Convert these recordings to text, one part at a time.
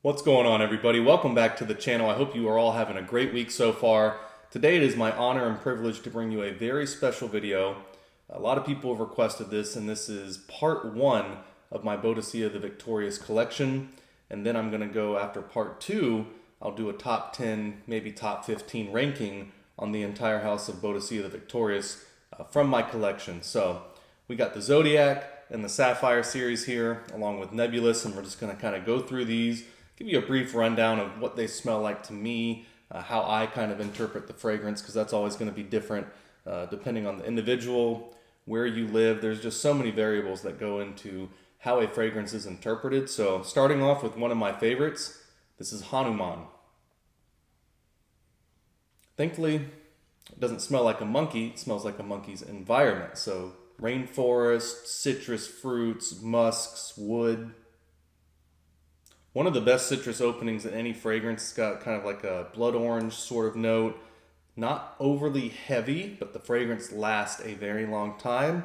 What's going on, everybody? Welcome back to the channel. I hope you are all having a great week so far. Today it is my honor and privilege to bring you a very special video. A lot of people have requested this, and this is part one of my Boadicea the Victorious collection. And then I'm going to go after part two. I'll do a top 10, maybe top 15 ranking on the entire house of Boadicea the Victorious from my collection. So we got the Zodiac and the Sapphire series here, along with Nebulous, and we're just going to kind of go through these, give you a brief rundown of what they smell like to me, how I kind of interpret the fragrance, because that's always going to be different depending on the individual, where you live. There's just so many variables that go into how a fragrance is interpreted. So starting off with one of my favorites, this is Hanuman. Thankfully, it doesn't smell like a monkey. It smells like a monkey's environment. So rainforest, citrus fruits, musks, wood. One of the best citrus openings in any fragrance. It's got kind of like a blood orange sort of note. Not overly heavy, but the fragrance lasts a very long time.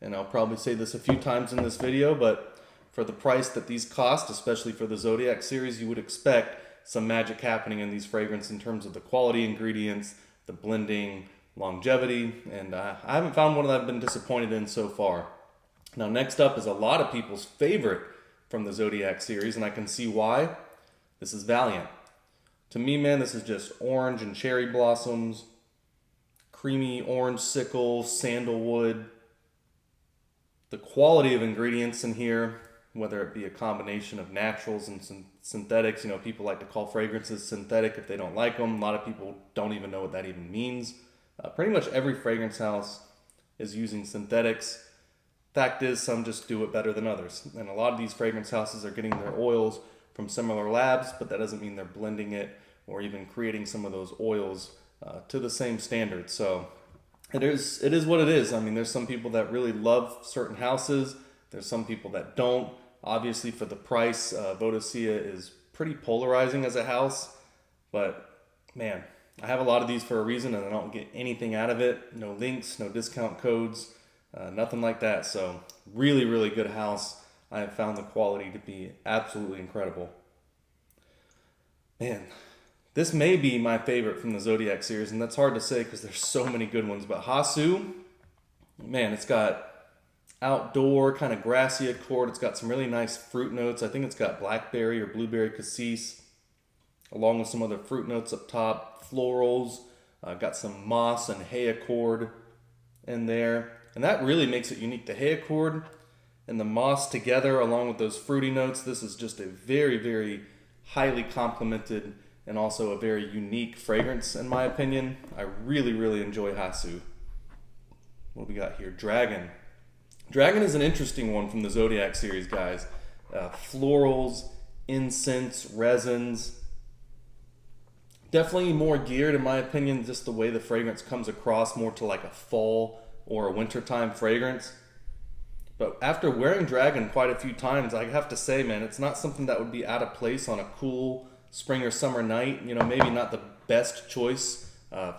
And I'll probably say this a few times in this video, but for the price that these cost, especially for the Zodiac series, you would expect some magic happening in these fragrances in terms of the quality ingredients, the blending, longevity, and I haven't found one that I've been disappointed in so far. Now next up is a lot of people's favorite from the Zodiac series, and I can see why. This is Valiant. To me, man, this is just orange and cherry blossoms, creamy orange sickle, sandalwood. The quality of ingredients in here, whether it be a combination of naturals and synthetics, people like to call fragrances synthetic if they don't like them. A lot of people don't even know what that even means. Pretty much every fragrance house is using synthetics. Fact is, some just do it better than others. And a lot of these fragrance houses are getting their oils from similar labs, but that doesn't mean they're blending it or even creating some of those oils to the same standard. So it is what it is. I mean, there's some people that really love certain houses. There's some people that don't. Obviously, for the price, Boadicea is pretty polarizing as a house. But man, I have a lot of these for a reason, and I don't get anything out of it. No links, no discount codes. Nothing like that. So really, really good house. I have found the quality to be absolutely incredible. Man, this may be my favorite from the Zodiac series, and that's hard to say because there's so many good ones. But Hasu, man, it's got outdoor kind of grassy accord. It's got some really nice fruit notes. I think it's got blackberry or blueberry cassis, along with some other fruit notes up top. Florals, got some moss and hay accord in there. And that really makes it unique. The hay accord and the moss together, along with those fruity notes, this is just a very, very highly complemented and also a very unique fragrance, in my opinion. I really, really enjoy Hasu. What do we got here? Dragon. Dragon is an interesting one from the Zodiac series, guys. Florals, incense, resins. Definitely more geared, in my opinion, just the way the fragrance comes across, more to like a fall or a wintertime fragrance. But after wearing Dragon quite a few times, I have to say, man, it's not something that would be out of place on a cool spring or summer night. Maybe not the best choice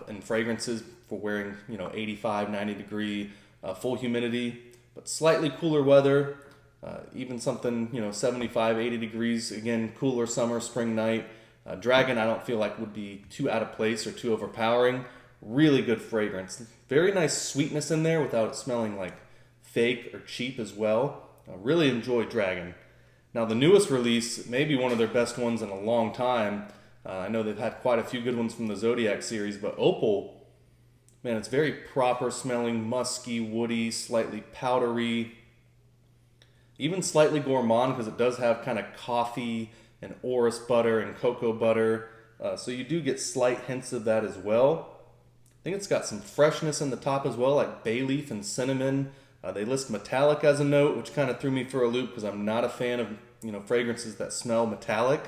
in fragrances for wearing, 85, 90 degree full humidity, but slightly cooler weather, even something, 75, 80 degrees, again, cooler summer, spring night. Dragon, I don't feel like would be too out of place or too overpowering. Really good fragrance. Very nice sweetness in there without it smelling like fake or cheap as well. I really enjoy Dragon. Now the newest release, maybe one of their best ones in a long time. I know they've had quite a few good ones from the Zodiac series, but Opal, man, it's very proper smelling, musky, woody, slightly powdery, even slightly gourmand because it does have kind of coffee and orris butter and cocoa butter. So you do get slight hints of that as well. I think it's got some freshness in the top as well, like bay leaf and cinnamon. They list metallic as a note, which kind of threw me for a loop because I'm not a fan of fragrances that smell metallic,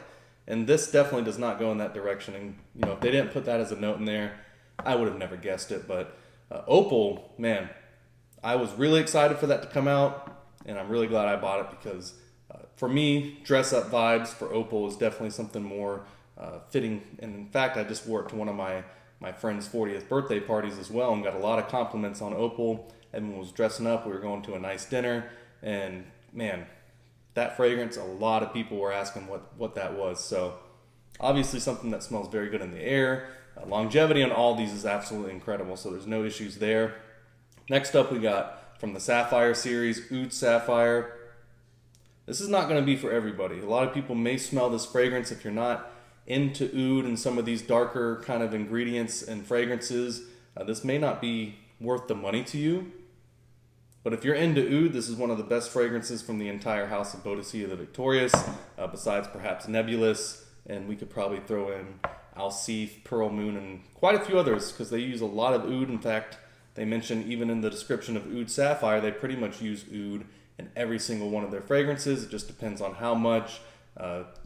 and this definitely does not go in that direction. And if they didn't put that as a note in there, I would have never guessed it. But Opal, man, I was really excited for that to come out, and I'm really glad I bought it because for me, dress up vibes for Opal is definitely something more fitting. And in fact, I just wore it to one of my friend's 40th birthday parties as well and got a lot of compliments on Opal. Everyone was dressing up. We were going to a nice dinner. And man, That fragrance, a lot of people were asking what that was. So obviously something that smells very good in the air. Longevity on all these is absolutely incredible, so there's no issues there. Next up, we got from the Sapphire series, Oud Sapphire. This is not going to be for everybody. A lot of people may smell this fragrance. If you're not into oud and some of these darker kind of ingredients and fragrances, this may not be worth the money to you. But if you're into oud, this is one of the best fragrances from the entire house of Boadicea the Victorious, besides perhaps Nebulous, and we could probably throw in Alcif, Pearl Moon, and quite a few others because they use a lot of oud. In fact, they mention even in the description of Oud Sapphire, they pretty much use oud in every single one of their fragrances. It just depends on how much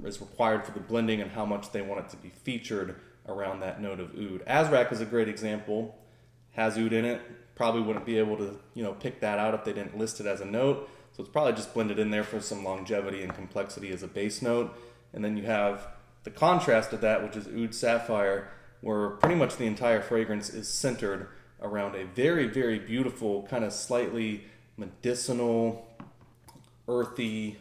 is required for the blending and how much they want it to be featured around that note of oud. Azrak is a great example. Has oud in it. Probably wouldn't be able to, pick that out if they didn't list it as a note. So it's probably just blended in there for some longevity and complexity as a base note. And then you have the contrast of that, which is Oud Sapphire, where pretty much the entire fragrance is centered around a very, very beautiful, kind of slightly medicinal, earthy.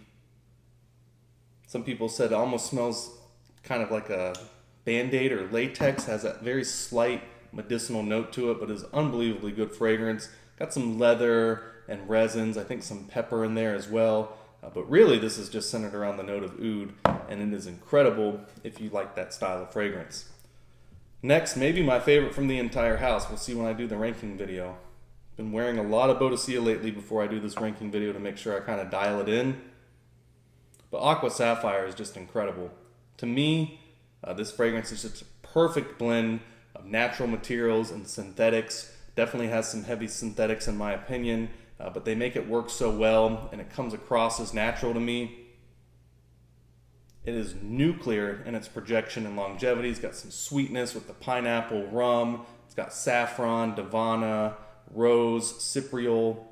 Some people said it almost smells kind of like a Band-Aid or latex, has that very slight medicinal note to it, but is unbelievably good fragrance. Got some leather and resins, I think some pepper in there as well. But really, this is just centered around the note of oud, and it is incredible if you like that style of fragrance. Next, maybe my favorite from the entire house. We'll see when I do the ranking video. Been wearing a lot of Boadicea lately before I do this ranking video to make sure I kind of dial it in. But Aqua Sapphire is just incredible. To me, this fragrance is just a perfect blend of natural materials and synthetics. Definitely has some heavy synthetics in my opinion, but they make it work so well and it comes across as natural to me. It is nuclear in its projection and longevity. It's got some sweetness with the pineapple rum. It's got saffron, davana, rose, cypriol.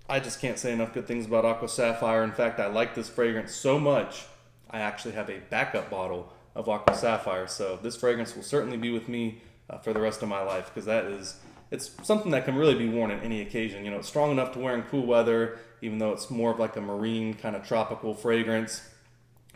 I just can't say enough good things about Aqua Sapphire. In fact, I like this fragrance so much, I actually have a backup bottle of Aqua Sapphire. So this fragrance will certainly be with me for the rest of my life, because it's something that can really be worn at any occasion. It's strong enough to wear in cool weather, even though it's more of like a marine kind of tropical fragrance.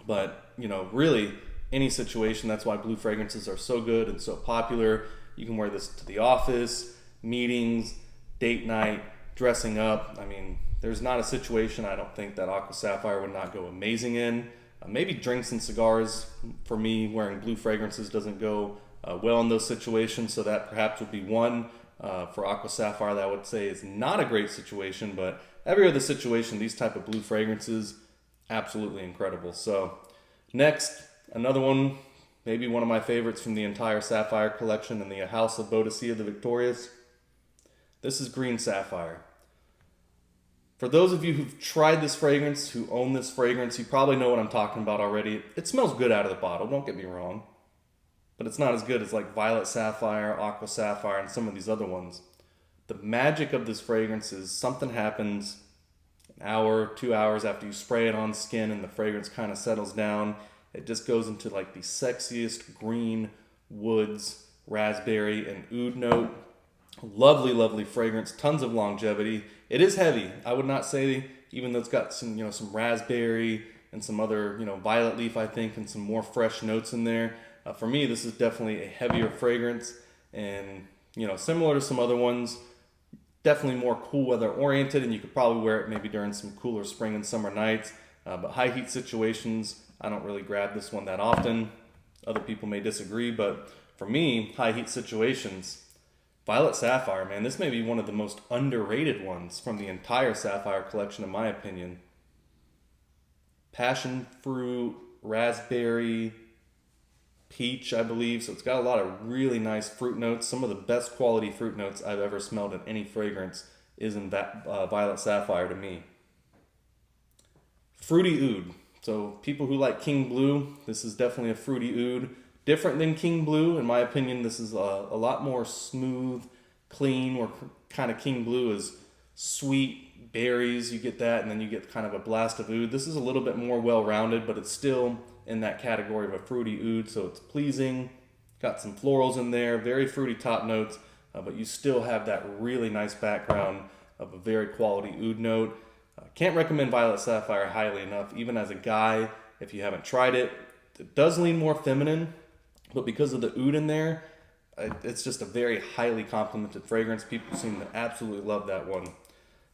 But, really any situation. That's why blue fragrances are so good and so popular. You can wear this to the office, meetings, date night, dressing up. I mean, there's not a situation I don't think that Aqua Sapphire would not go amazing in. Maybe drinks and cigars. For me, wearing blue fragrances doesn't go well in those situations, so that perhaps would be one for Aqua Sapphire that I would say is not a great situation, but every other situation, these type of blue fragrances, absolutely incredible. So next, another one, maybe one of my favorites from the entire Sapphire collection in the house of Boadicea the Victorious. This is Green Sapphire. For those of you who've tried this fragrance, who own this fragrance, you probably know what I'm talking about already. It smells good out of the bottle, don't get me wrong. But it's not as good as like Violet Sapphire, Aqua Sapphire, and some of these other ones. The magic of this fragrance is something happens an hour, 2 hours after you spray it on skin and the fragrance kind of settles down. It just goes into like the sexiest green woods, raspberry, and oud note. Lovely, lovely fragrance, tons of longevity. It is heavy. I would not say, even though it's got some, some raspberry and some other, violet leaf, I think, and some more fresh notes in there. For me, this is definitely a heavier fragrance, and, similar to some other ones, definitely more cool weather oriented, and you could probably wear it maybe during some cooler spring and summer nights. But high heat situations, I don't really grab this one that often. Other people may disagree, but for me, high heat situations, Violet Sapphire, man, this may be one of the most underrated ones from the entire Sapphire collection, in my opinion. Passion fruit, raspberry, peach, I believe. So it's got a lot of really nice fruit notes. Some of the best quality fruit notes I've ever smelled in any fragrance is in that Violet Sapphire to me. Fruity oud. So people who like King Blue, this is definitely a fruity oud. Different than King Blue, in my opinion. This is a lot more smooth, clean, where kind of King Blue is sweet, berries, you get that, and then you get kind of a blast of oud. This is a little bit more well-rounded, but it's still in that category of a fruity oud, so it's pleasing. Got some florals in there, very fruity top notes, but you still have that really nice background of a very quality oud note. Can't recommend Violet Sapphire highly enough. Even as a guy, if you haven't tried it, it does lean more feminine, but because of the oud in there, it's just a very highly complimented fragrance. People seem to absolutely love that one.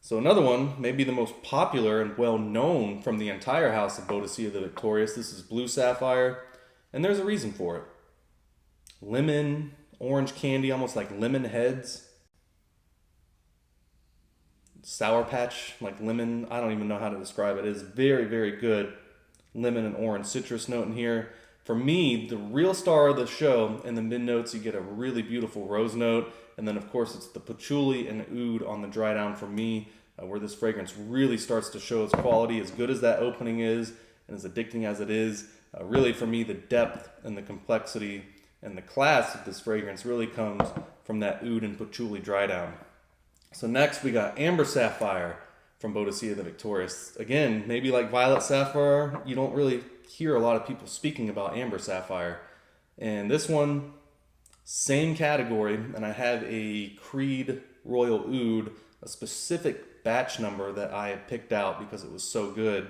So another one, maybe the most popular and well known from the entire house of Boadicea the Victorious. This is Blue Sapphire, and there's a reason for it. Lemon, orange candy, almost like lemon heads. Sour Patch, like lemon. I don't even know how to describe it. It is very, very good lemon and orange citrus note in here. For me, the real star of the show, in the mid notes, you get a really beautiful rose note. And then, of course, it's the patchouli and oud on the dry down for me, where this fragrance really starts to show its quality. As good as that opening is, and as addicting as it is, really for me, the depth and the complexity and the class of this fragrance really comes from that oud and patchouli dry down. So next, we got Amber Sapphire from Boadicea the Victorious. Again, maybe like Violet Sapphire, you don't really hear a lot of people speaking about Amber Sapphire. And this one, same category, and I have a Creed Royal Oud, a specific batch number that I had picked out because it was so good.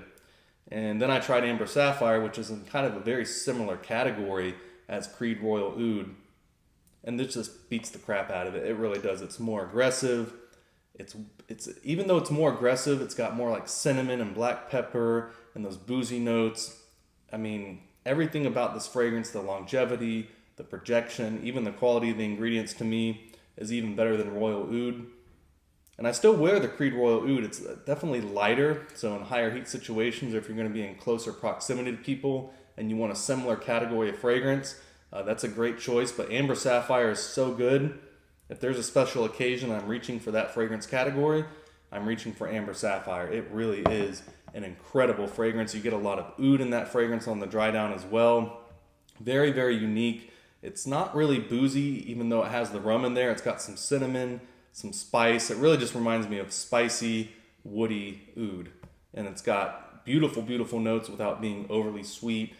And then I tried Amber Sapphire, which is in kind of a very similar category as Creed Royal Oud. And this just beats the crap out of it. It really does. It's more aggressive. It's even though it's more aggressive, it's got more like cinnamon and black pepper and those boozy notes. I mean, everything about this fragrance, the longevity, the projection, even the quality of the ingredients to me is even better than Royal Oud. And I still wear the Creed Royal Oud. It's definitely lighter, so in higher heat situations, or if you're going to be in closer proximity to people and you want a similar category of fragrance, that's a great choice. But Amber Sapphire is so good. If there's a special occasion I'm reaching for that fragrance category, I'm reaching for Amber Sapphire. It really is an incredible fragrance. You get a lot of oud in that fragrance on the dry down as well. Very, very unique. It's not really boozy, even though it has the rum in there. It's got some cinnamon, some spice. It really just reminds me of spicy, woody oud. And it's got beautiful, beautiful notes without being overly sweet.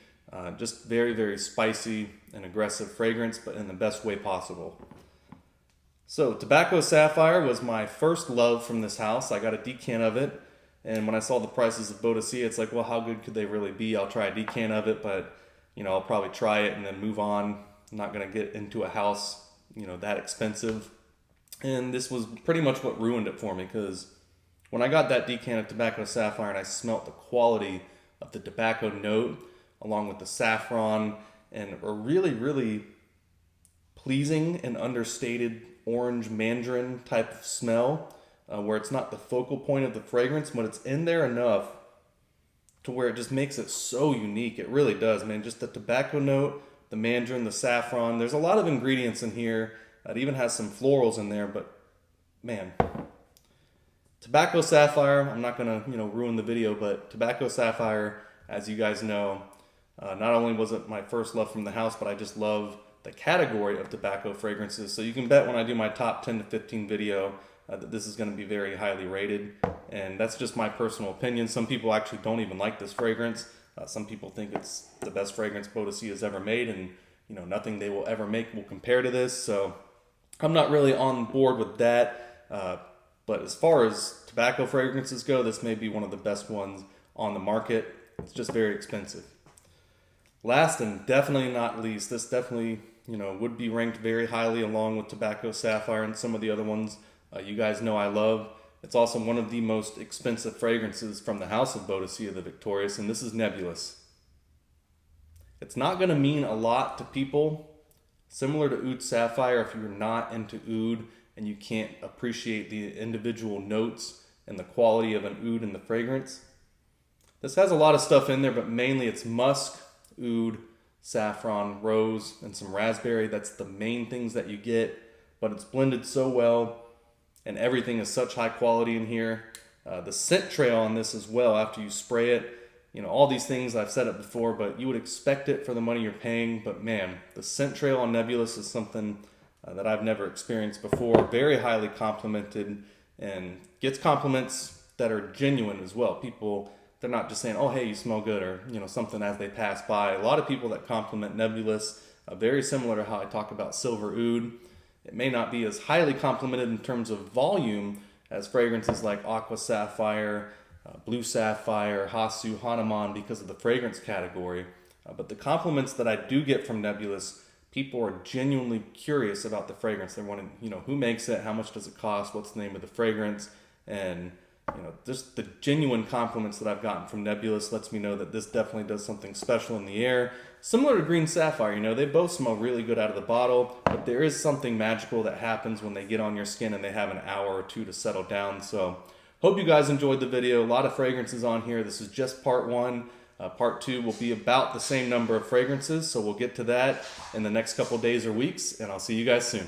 Just very, very spicy and aggressive fragrance, but in the best way possible. So Tobacco Sapphire was my first love from this house. I got a decant of it, and when I saw the prices of Boadicea, it's like, well, how good could they really be? I'll try a decant of it, but I'll probably try it and then move on. I'm not gonna get into a house that expensive. And this was pretty much what ruined it for me, because when I got that decant of Tobacco Sapphire and I smelt the quality of the tobacco note along with the saffron and a really, really pleasing and understated orange mandarin type of smell, where it's not the focal point of the fragrance, but it's in there enough to where it just makes it so unique. It really does, man. Just the tobacco note, the mandarin, the saffron. There's a lot of ingredients in here. It even has some florals in there, but man, Tobacco Sapphire, I'm not gonna ruin the video, but Tobacco Sapphire, as you guys know, not only was it my first love from the house, but I just love the category of tobacco fragrances. So you can bet when I do my top 10 to 15 video that this is going to be very highly rated. And that's just my personal opinion. Some people actually don't even like this fragrance. Some people think it's the best fragrance Boadicea has ever made, and nothing they will ever make will compare to this. So I'm not really on board with that. But as far as tobacco fragrances go, this may be one of the best ones on the market. It's just very expensive. Last and definitely not least, this definitely would be ranked very highly along with Tobacco Sapphire and some of the other ones you guys know I love. It's also one of the most expensive fragrances from the house of Boadicea the Victorious, and this is Nebulous. It's not going to mean a lot to people, similar to Oud Sapphire, if you're not into oud and you can't appreciate the individual notes and the quality of an oud in the fragrance. This has a lot of stuff in there, but mainly it's musk, oud, saffron, rose, and some raspberry. That's the main things that you get, but it's blended so well, and everything is such high quality in here. The scent trail on this as well, after you spray it, all these things, I've said it before, but you would expect it for the money you're paying. But man, the scent trail on Nebulous is something that I've never experienced before. Very highly complimented, and gets compliments that are genuine as well. People, they're not just saying, oh, hey, you smell good, or something as they pass by. A lot of people that compliment Nebulous, very similar to how I talk about Silver Oud. It may not be as highly complimented in terms of volume as fragrances like Aqua Sapphire Blue Sapphire, Hasu, Hanuman because of the fragrance category. But the compliments that I do get from Nebulous, people are genuinely curious about the fragrance. They're wanting, who makes it, how much does it cost, what's the name of the fragrance, and just the genuine compliments that I've gotten from Nebulous lets me know that this definitely does something special in the air. Similar to Green Sapphire, they both smell really good out of the bottle, but there is something magical that happens when they get on your skin and they have an hour or two to settle down. So hope you guys enjoyed the video. A lot of fragrances on here. This is just part one. Part two will be about the same number of fragrances, so we'll get to that in the next couple days or weeks, and I'll see you guys soon.